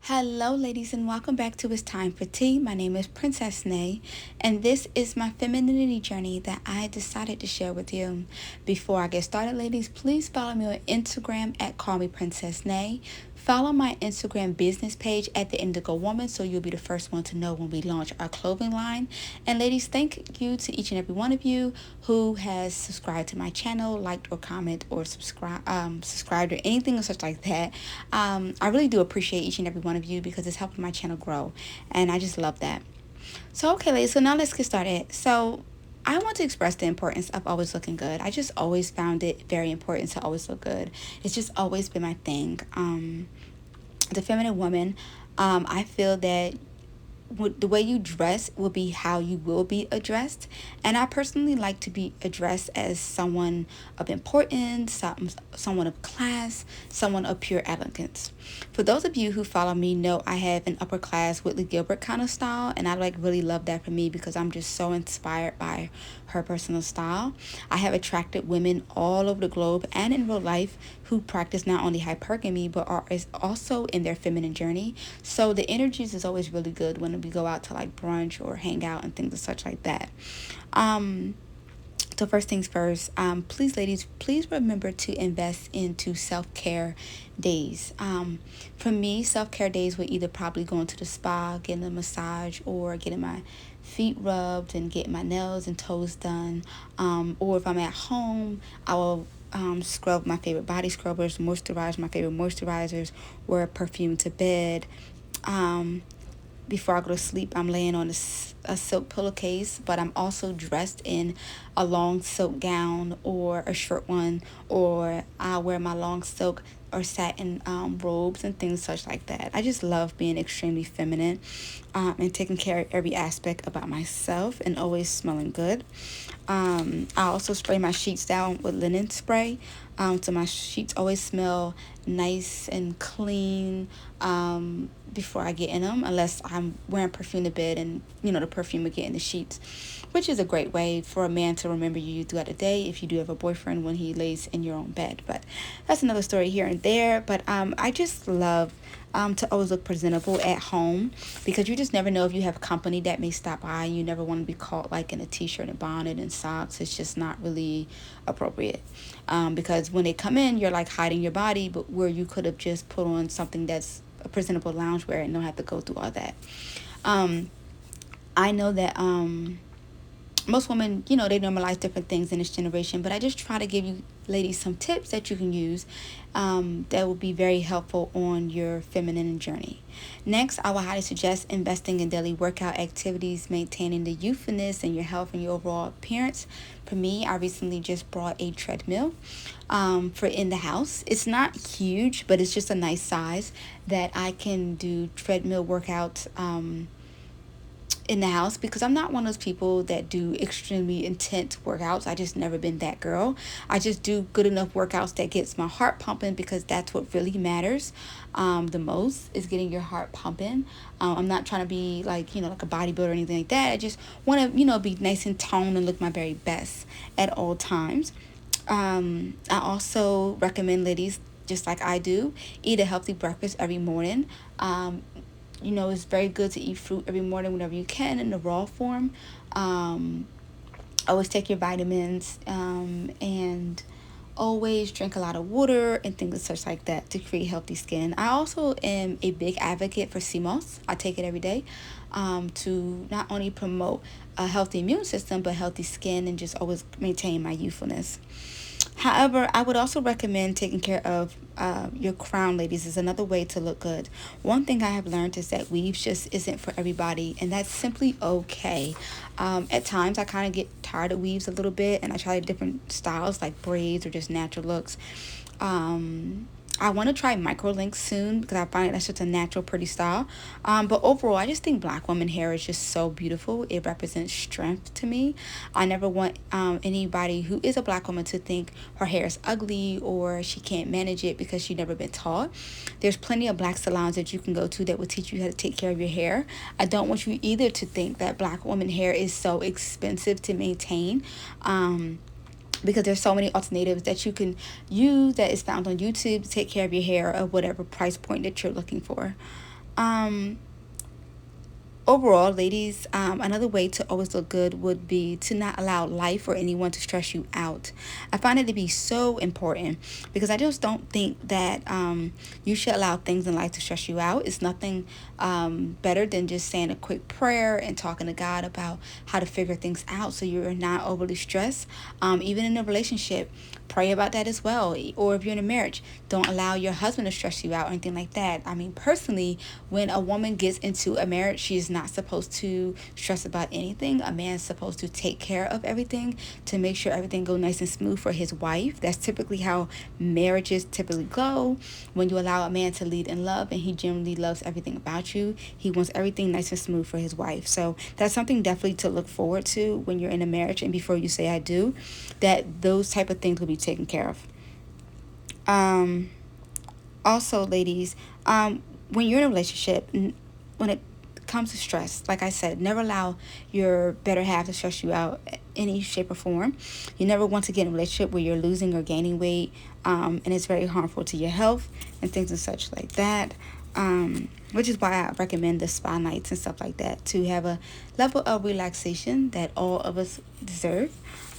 Hello, ladies, and welcome back to It's Time for Tea. My name is Princess Nay, and this is my femininity journey that I decided to share with you. Before I get started, ladies, please follow me on Instagram at Call Me Princess Nay. Follow my Instagram business page at The Indigo Woman so you'll be the first one to know when we launch our clothing line. And ladies, thank you to each and every one of you who has subscribed to my channel, liked or comment or subscribed or anything or such like that. I really do appreciate each and every one of you because it's helping my channel grow, and I just love that. So okay, ladies, so now let's get started. So I want to express the importance of always looking good. I just always found it very important to always look good. It's just always been my thing. The feminine woman, I feel that the way you dress will be how you will be addressed. And I personally like to be addressed as someone of importance, someone of class, someone of pure elegance. For those of you who follow me know I have an upper class Whitley Gilbert kind of style, and I really love that for me because I'm just so inspired by her personal style. I have attracted women all over the globe and in real life who practice not only hypergamy but are also in their feminine journey. So the energies is always really good when we go out to like brunch or hang out and things of such like that. So first things first, please, ladies, please remember to invest into self-care days. For me, self-care days would either probably going to the spa, getting a massage, or getting my feet rubbed and getting my nails and toes done. Or if I'm at home, I will scrub my favorite body scrubbers, moisturize my favorite moisturizers, wear perfume to bed. Before I go to sleep, I'm laying on a silk pillowcase, but I'm also dressed in a long silk gown or a short one, or I wear my long silk or satin robes and things such like that. I just love being extremely feminine and taking care of every aspect about myself and always smelling good. I also spray my sheets down with linen spray, so my sheets always smell nice and clean before I get in them, unless I'm wearing perfume to bed and the perfume will get in the sheets, which is a great way for a man to remember you throughout the day if you do have a boyfriend when he lays in your own bed. But that's another story here and there. But I just love to always look presentable at home because you just never know if you have company that may stop by. You never want to be caught like in a t-shirt and bonnet and socks. It's just not really appropriate because when they come in, you're like hiding your body, but where you could have just put on something that's a presentable loungewear and don't have to go through all that. I know that most women, they normalize different things in this generation, but I just try to give you ladies some tips that you can use that will be very helpful on your feminine journey. Next, I will highly suggest investing in daily workout activities, maintaining the youthfulness and your health and your overall appearance. For me, I recently just brought a treadmill for in the house. It's not huge, but it's just a nice size that I can do treadmill workouts in the house because I'm not one of those people that do extremely intense workouts. I just never been that girl. I just do good enough workouts that gets my heart pumping because that's what really matters the most is getting your heart pumping. I'm not trying to be like like a bodybuilder or anything like that. I just want to be nice and toned and look my very best at all times. I also recommend ladies, just like I do, eat a healthy breakfast every morning. It's very good to eat fruit every morning whenever you can in the raw form. Always take your vitamins and always drink a lot of water and things such like that to create healthy skin. I also am a big advocate for 𝒔𝒆𝒐. I take it every day to not only promote a healthy immune system but healthy skin and just always maintain my youthfulness. However, I would also recommend taking care of your crown, ladies, is another way to look good. One thing I have learned is that weaves just isn't for everybody, and that's simply okay. At times, I kind of get tired of weaves a little bit, and I try different styles like braids or just natural looks. I want to try micro links soon because I find that's just a natural, pretty style. But overall, I just think black woman hair is just so beautiful. It represents strength to me. I never want anybody who is a black woman to think her hair is ugly or she can't manage it because she's never been taught. There's plenty of black salons that you can go to that will teach you how to take care of your hair. I don't want you either to think that black woman hair is so expensive to maintain. Because there's so many alternatives that you can use that is found on YouTube to take care of your hair at whatever price point that you're looking for. Um, Overall, ladies, another way to always look good would be to not allow life or anyone to stress you out. I find it to be so important because I just don't think that you should allow things in life to stress you out. It's nothing better than just saying a quick prayer and talking to God about how to figure things out so you're not overly stressed. Even in a relationship, pray about that as well. Or if you're in a marriage, don't allow your husband to stress you out or anything like that. I mean, personally, when a woman gets into a marriage, she is not supposed to stress about anything. A man's supposed to take care of everything to make sure everything goes nice and smooth for his wife. That's typically how marriages typically go. When you allow a man to lead in love and he generally loves everything about you, he wants everything nice and smooth for his wife. So that's something definitely to look forward to when you're in a marriage, and before you say I do, that those type of things will be taken care of. Um, Also, ladies, when you're in a relationship, when it comes to stress, like I said, never allow your better half to stress you out in any shape or form. You never want to get in a relationship where you're losing or gaining weight, and it's very harmful to your health and things and such like that. Which is why I recommend the spa nights and stuff like that, to have a level of relaxation that all of us deserve.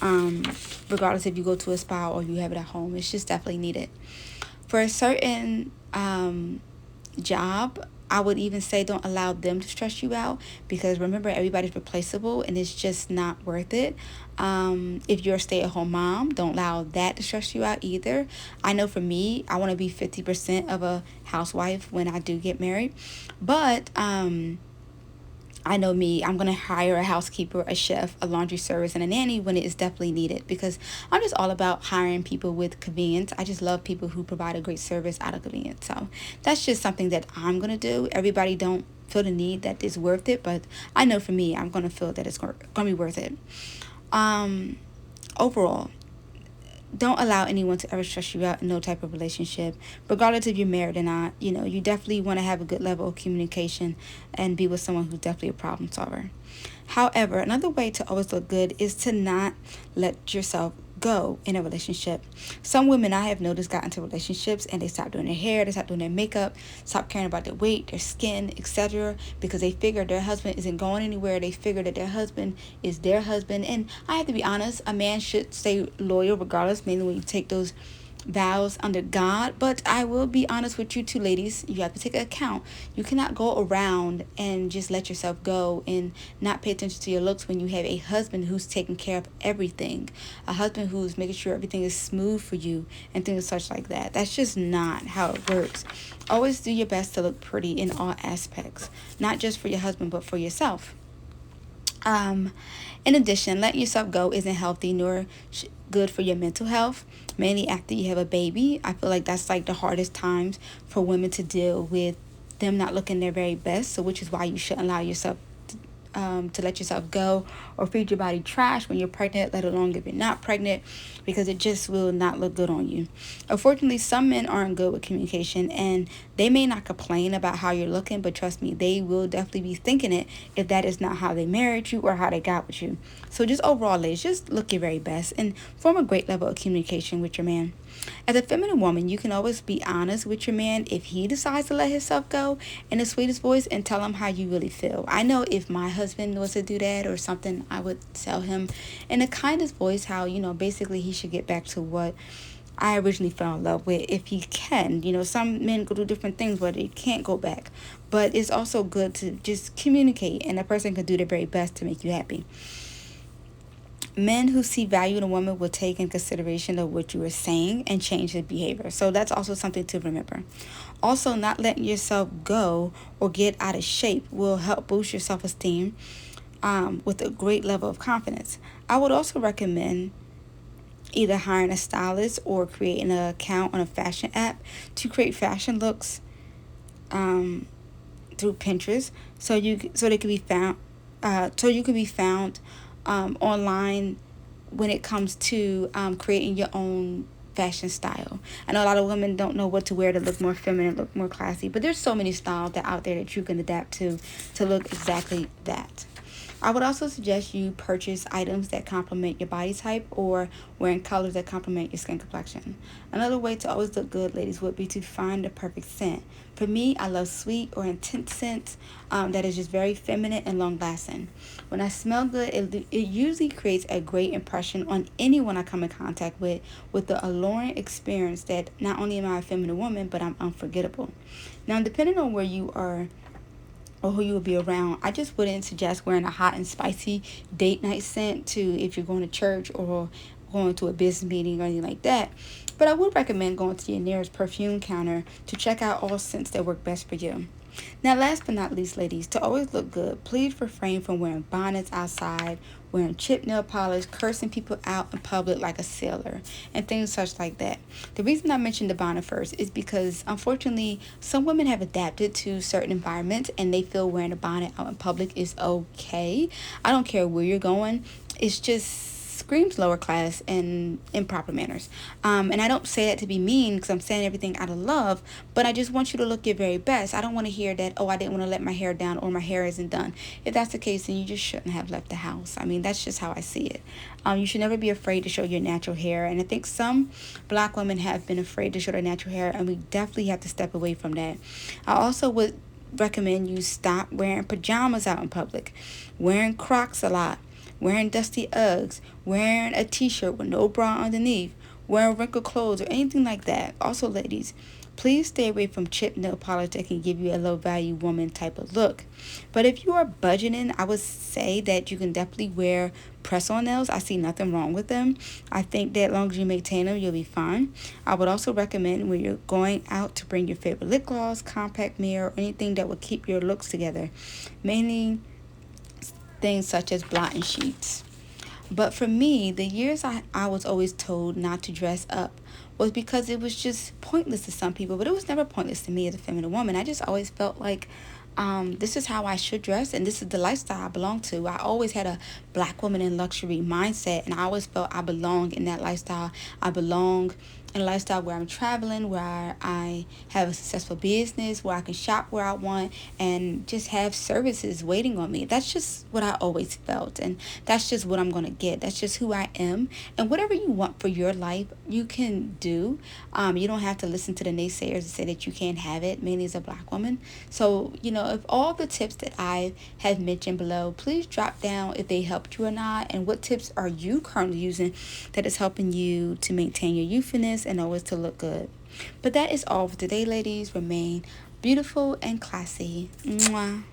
Um, Regardless if you go to a spa or you have it at home, it's just definitely needed. For a certain job, I would even say don't allow them to stress you out, because remember, everybody's replaceable and it's just not worth it. If you're a stay-at-home mom, don't allow that to stress you out either. I know for me, I want to be 50% of a housewife when I do get married, but I know me, I'm going to hire a housekeeper, a chef, a laundry service, and a nanny when it is definitely needed, because I'm just all about hiring people with convenience. I just love people who provide a great service out of convenience. So that's just something that I'm going to do. Everybody don't feel the need that it's worth it, but I know for me, I'm going to feel that it's going to be worth it. Um, Overall, don't allow anyone to ever stress you out in no type of relationship, regardless if you're married or not. You know, you definitely want to have a good level of communication and be with someone who's definitely a problem solver. However, another way to always look good is to not let yourself go in a relationship. Some women I have noticed got into relationships and they stop doing their hair, they stop doing their makeup, stop caring about their weight, their skin, etc., because they figure their husband isn't going anywhere. They figure that their husband is their husband. And I have to be honest, a man should stay loyal regardless, mainly when you take those vows under God. But I will be honest with you two ladies, you have to take account. You cannot go around and just let yourself go and not pay attention to your looks when you have a husband who's taking care of everything, a husband who's making sure everything is smooth for you and things such like that. That's just not how it works. Always do your best to look pretty in all aspects, not just for your husband but for yourself. Um, in addition, letting yourself go isn't healthy nor good for your mental health, mainly after you have a baby. I feel like that's like the hardest times for women to deal with, them not looking their very best. So, which is why you shouldn't allow yourself to let yourself go or feed your body trash when you're pregnant, let alone if you're not pregnant, because it just will not look good on you. Unfortunately, some men aren't good with communication, and they may not complain about how you're looking, but trust me, they will definitely be thinking it if that is not how they married you or how they got with you. So just overall, ladies, just look your very best and form a great level of communication with your man. As a feminine woman, you can always be honest with your man if he decides to let himself go in the sweetest voice and tell him how you really feel. I know if my husband was to do that or something, I would tell him in the kindest voice how, basically he should get back to what I originally fell in love with if he can. Some men go do different things where they can't go back. But it's also good to just communicate, and a person can do their very best to make you happy. Men who see value in a woman will take in consideration of what you are saying and change their behavior. So that's also something to remember. Also, not letting yourself go or get out of shape will help boost your self-esteem with a great level of confidence. I would also recommend either hiring a stylist or creating an account on a fashion app to create fashion looks through Pinterest, so they can be found so you can be found online when it comes to creating your own fashion style. I know a lot of women don't know what to wear to look more feminine, look more classy, but there's so many styles that out there that you can adapt to look exactly that. I would also suggest you purchase items that complement your body type or wearing colors that complement your skin complexion. Another way to always look good, ladies, would be to find the perfect scent. For me, I love sweet or intense scents that is just very feminine and long lasting. When I smell good, it usually creates a great impression on anyone I come in contact with the alluring experience that not only am I a feminine woman, but I'm unforgettable. Now, depending on where you are or who you will be around, I just wouldn't suggest wearing a hot and spicy date night scent to if you're going to church or going to a business meeting or anything like that. But I would recommend going to your nearest perfume counter to check out all scents that work best for you. Now, last but not least, ladies, to always look good, please refrain from wearing bonnets outside, wearing chip nail polish, cursing people out in public like a sailor, and things such like that. The reason I mentioned the bonnet first is because, unfortunately, some women have adapted to certain environments and they feel wearing a bonnet out in public is okay. I don't care where you're going. It's just screams lower class and improper manners. And I don't say that to be mean because I'm saying everything out of love, but I just want you to look your very best. I don't want to hear that, oh, I didn't want to let my hair down or my hair isn't done. If that's the case, then you just shouldn't have left the house. I mean, that's just how I see it. You should never be afraid to show your natural hair. And I think some black women have been afraid to show their natural hair, and we definitely have to step away from that. I also would recommend you stop wearing pajamas out in public, wearing Crocs a lot, wearing dusty Uggs, wearing a t-shirt with no bra underneath, wearing wrinkled clothes or anything like that. Also, ladies, please stay away from chip nail polish that can give you a low value woman type of look. But if you are budgeting, I would say that you can definitely wear press on nails. I see nothing wrong with them. I think that as long as you maintain them, you'll be fine. I would also recommend when you're going out to bring your favorite lip gloss, compact mirror, or anything that will keep your looks together. Mainly things such as blotting sheets. But for me, the years I was always told not to dress up was because it was just pointless to some people, but it was never pointless to me as a feminine woman. I just always felt like this is how I should dress and this is the lifestyle I belong to. I always had a black woman in luxury mindset, and I always felt I belong in that lifestyle. I belong in a lifestyle where I'm traveling, where I have a successful business, where I can shop where I want and just have services waiting on me. That's just what I always felt, and that's just what I'm going to get. That's just who I am. And whatever you want for your life, you can do. You don't have to listen to the naysayers and say that you can't have it, mainly as a black woman. So, if all the tips that I have mentioned below, please drop down if they helped you or not, and what tips are you currently using that is helping you to maintain your youthfulness and always to look good. But that is all for today, ladies. Remain beautiful and classy. Mwah.